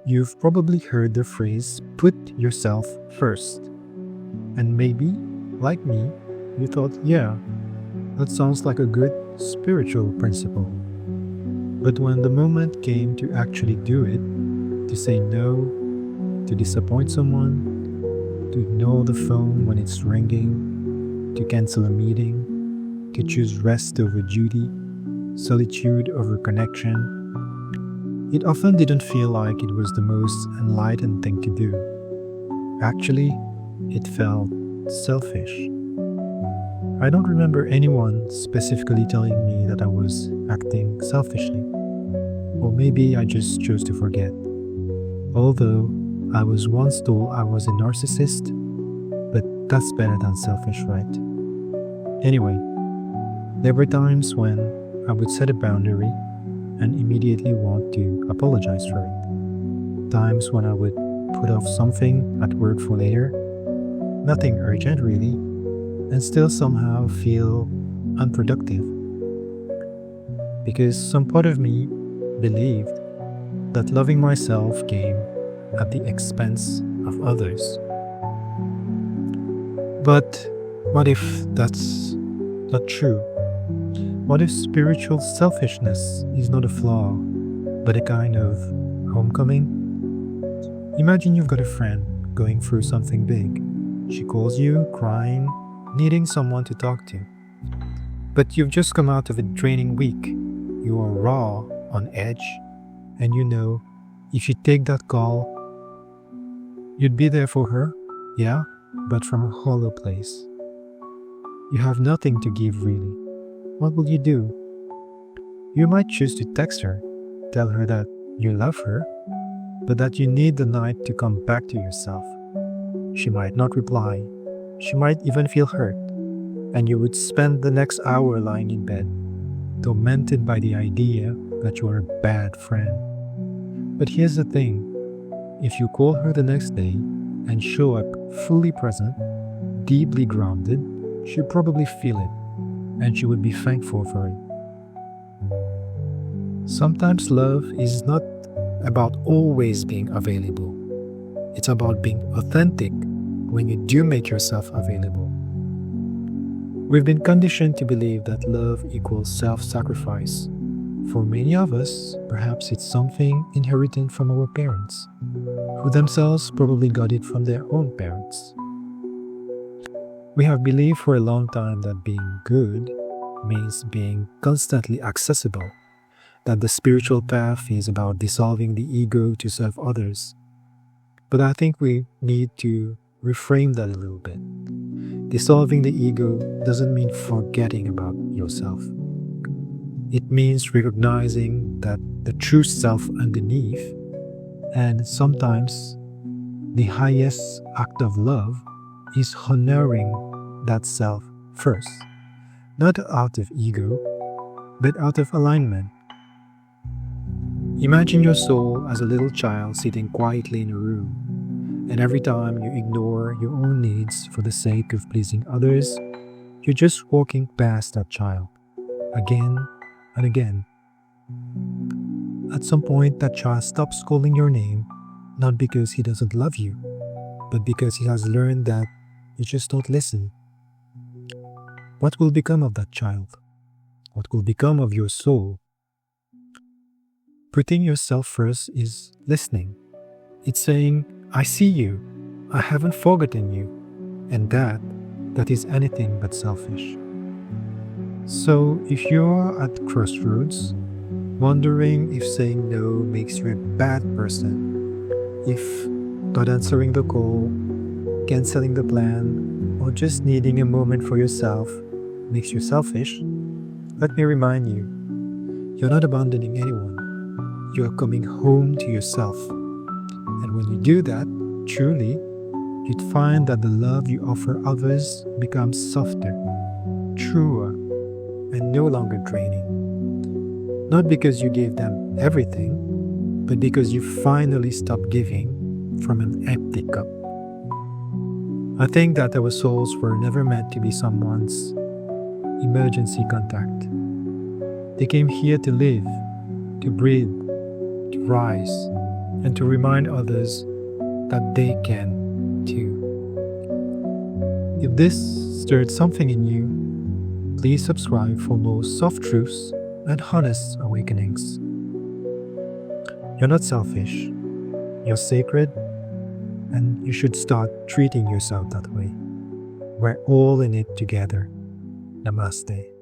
You've probably heard the phrase, put yourself first. And maybe, like me, you thought, yeah, that sounds like a good spiritual principle. But when the moment came to actually do it, to say no, to disappoint someone, to ignore the phone when it's ringing, to cancel a meeting, to choose rest over duty, solitude over connection, it often didn't feel like it was the most enlightened thing to do. Actually, it felt selfish. I don't remember anyone specifically telling me that I was acting selfishly. Or maybe I just chose to forget. Although I was once told I was a narcissist, but that's better than selfish, right? Anyway, there were times when I would set a boundary and immediately want to apologize for it. Times when I would put off something at work for later, nothing urgent really, and still somehow feel unproductive. Because some part of me believed that loving myself came at the expense of others. But what if that's not true? What if spiritual selfishness is not a flaw, but a kind of homecoming? Imagine you've got a friend going through something big. She calls you, crying, needing someone to talk to. But you've just come out of a draining week. You are raw, on edge, and you know if you take that call, you'd be there for her, yeah, but from a hollow place. You have nothing to give really. What will you do? You might choose to text her, tell her that you love her, but that you need the night to come back to yourself. She might not reply. She might even feel hurt, and you would spend the next hour lying in bed, tormented by the idea that you are a bad friend. But here's the thing. If you call her the next day and show up fully present, deeply grounded, she'll probably feel it, and she would be thankful for it. Sometimes love is not about always being available. It's about being authentic when you do make yourself available. We've been conditioned to believe that love equals self-sacrifice. For many of us, perhaps it's something inherited from our parents, who themselves probably got it from their own parents. We have believed for a long time that being good means being constantly accessible, that the spiritual path is about dissolving the ego to serve others. But I think we need to reframe that a little bit. Dissolving the ego doesn't mean forgetting about yourself. It means recognizing that the true self underneath, and sometimes the highest act of love, is honoring that self first, not out of ego, but out of alignment. Imagine your soul as a little child sitting quietly in a room, and every time you ignore your own needs for the sake of pleasing others, you're just walking past that child, again and again. At some point, that child stops calling your name, not because he doesn't love you, but because he has learned that you just don't listen. What will become of that child? What will become of your soul? Putting yourself first is listening. It's saying, I see you, I haven't forgotten you, and that is anything but selfish. So if you're at crossroads, wondering if saying no makes you a bad person, if not answering the call, canceling the plan, or just needing a moment for yourself makes you selfish, let me remind you, you're not abandoning anyone. You are coming home to yourself. And when you do that, truly, you'd find that the love you offer others becomes softer, truer, and no longer draining. Not because you gave them everything, but because you finally stopped giving from an empty cup. I think that our souls were never meant to be someone's emergency contact. They came here to live, to breathe, to rise, and to remind others that they can too. If this stirred something in you, please subscribe for more soft truths and honest awakenings. You're not selfish, you're sacred, and you should start treating yourself that way. We're all in it together. Namaste.